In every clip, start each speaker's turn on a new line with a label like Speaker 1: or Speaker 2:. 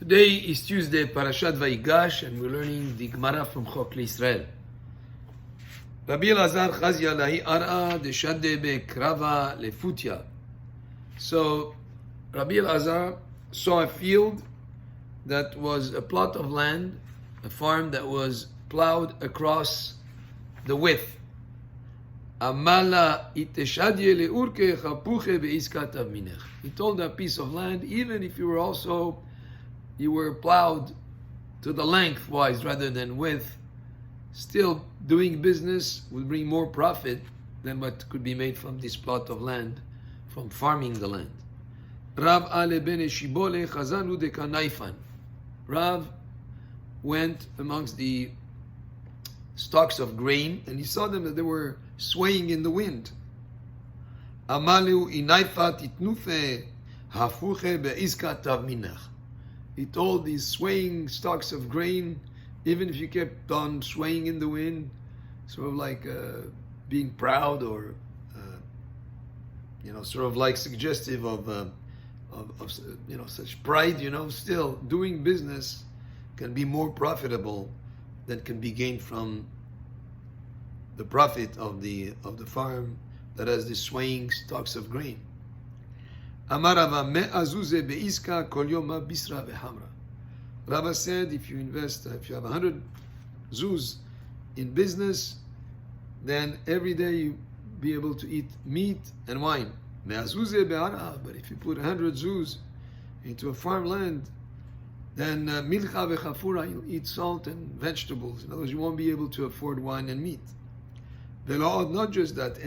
Speaker 1: Today is Tuesday, Parashat Vayigash, and we're learning the Gemarah from Chok Leisrael. Rabbi Elazar Chazia lahi ara deshade bekrava lefutya. So Rabbi Elazar saw a field that was a plot of land, a farm that was plowed across the width. Amala iteshadye leurke chapuche beiskat minech. He told that piece of land, even if you were plowed to the lengthwise rather than width, still doing business will bring more profit than what could be made from this plot of land, from farming the land. Rav ale ben shibole chazanu de kanaifan. Rav went amongst the stalks of grain, and he saw them that they were swaying in the wind. Amalu inaifat itnufe hafuche beizkat minach. He told these swaying stalks of grain, even if you kept on swaying in the wind, sort of like being proud or, sort of like suggestive of such pride, still doing business can be more profitable than can be gained from the profit of the farm that has the swaying stalks of grain. Rava said, if you have 100 zuz in business, then every day you be able to eat meat and wine. But if you put 100 zuz into a farmland, then milcha vechafura, you'll eat salt and vegetables. In other words, you won't be able to afford wine and meat. Not just that,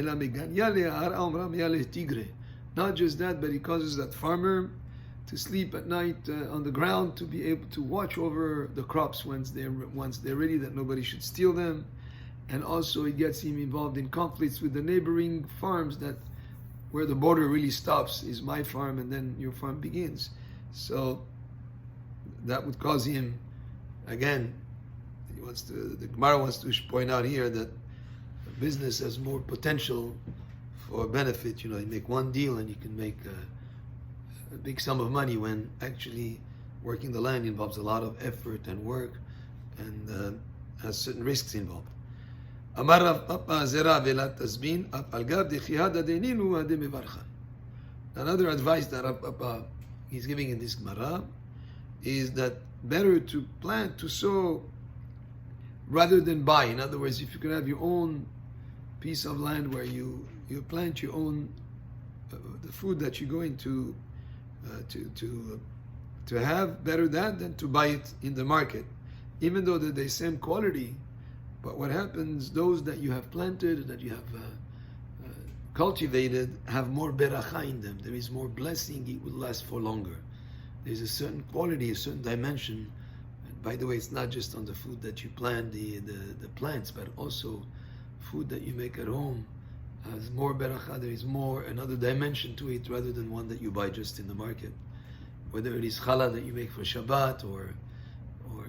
Speaker 1: not just that, but he causes that farmer to sleep at night on the ground, to be able to watch over the crops once they're ready, that nobody should steal them. And also it gets him involved in conflicts with the neighboring farms, that where the border really stops is my farm and then your farm begins. So that would cause him, again, the Gemara wants to point out here that business has more potential for benefit. You make one deal and you can make a big sum of money, when actually working the land involves a lot of effort and work and has certain risks involved. Another advice that Rav Papa is giving in this Gemara is that better to plant, to sow, rather than buy. In other words, if you could have your own piece of land where you plant your own the food that you're going to have, better that than to buy it in the market, even though they're the same quality. But what happens, those that you have planted, that you have cultivated, have more beracha in them. There is more blessing. It will last for longer. There's a certain quality, a certain dimension. And by the way, it's not just on the food that you plant, the plants, but also food that you make at home has more beracha. There is more, another dimension to it, rather than one that you buy just in the market. Whether it is challah that you make for Shabbat or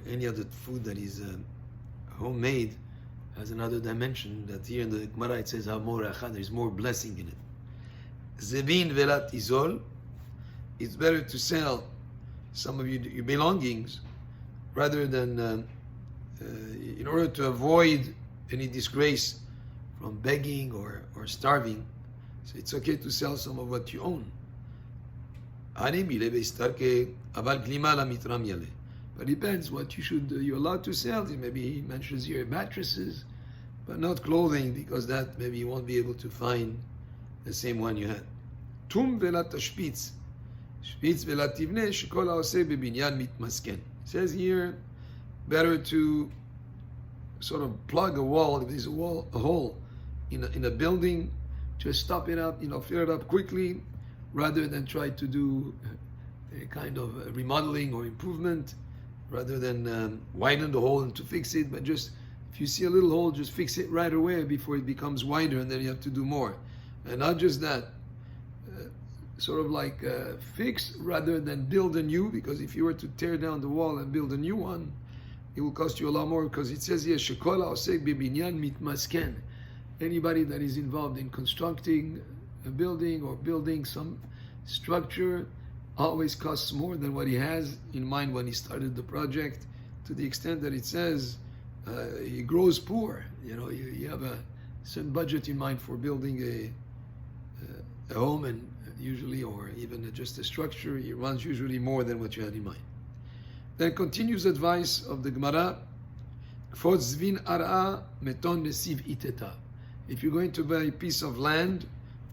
Speaker 1: any other food that is homemade, has another dimension. That here in the Gemara it says more racha, there is more blessing in it. Zebin velat izol. It's better to sell some of your belongings rather than in order to avoid any disgrace from begging or starving. So it's okay to sell some of what you own. But it depends what you're allowed to sell. Maybe he mentions here mattresses, but not clothing, because that maybe you won't be able to find the same one you had. Tum velat tashpitz, shpitz velat tivneh, shekol haoseh bebinyan mitmasken. It says here, better to sort of plug a wall. If there's a hole in a building, just stop it up, fill it up quickly, rather than try to do a kind of remodeling or improvement, rather than widen the hole and to fix it. But just, if you see a little hole, just fix it right away before it becomes wider, and then you have to do more. And not just that, sort of like fix rather than build anew, because if you were to tear down the wall and build a new one, it will cost you a lot more, because it says here, shekol haoseh bebinyan mitmasken. Anybody that is involved in constructing a building or building some structure always costs more than what he has in mind when he started the project, to the extent that it says he grows poor. You have a certain budget in mind for building a home, and usually, or even just a structure, it runs usually more than what you had in mind. Then continues advice of the Gemara, if you're going to buy a piece of land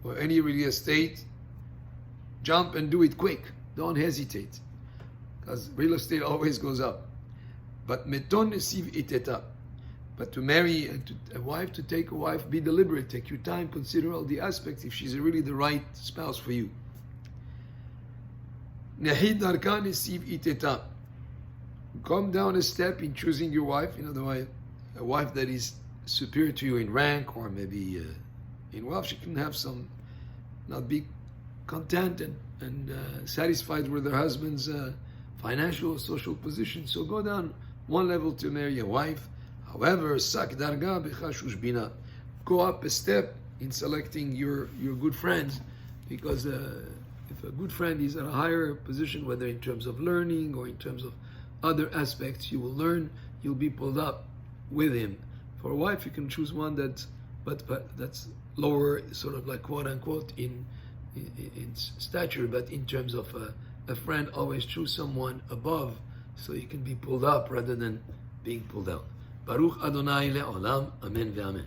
Speaker 1: or any real estate, jump and do it quick. Don't hesitate, because real estate always goes up. But meton nesiv iteta. But to marry a wife, to take a wife, be deliberate, take your time, consider all the aspects, if she's really the right spouse for you. Nehid darka nesiv iteta. Come down a step in choosing your wife. The way a wife that is superior to you in rank, or maybe in wealth, she can have some, not be content and satisfied with her husband's financial or social position. So go down one level to marry a wife. However, sak darga b'chashush bina. Go up a step in selecting your good friends, because if a good friend is at a higher position, whether in terms of learning or in terms of other aspects, you will learn, you'll be pulled up with him. For a wife, you can choose one that's lower, sort of like quote unquote in stature, but in terms of a friend, always choose someone above, so you can be pulled up rather than being pulled out. Baruch Adonai le'olam, amen ve'amen.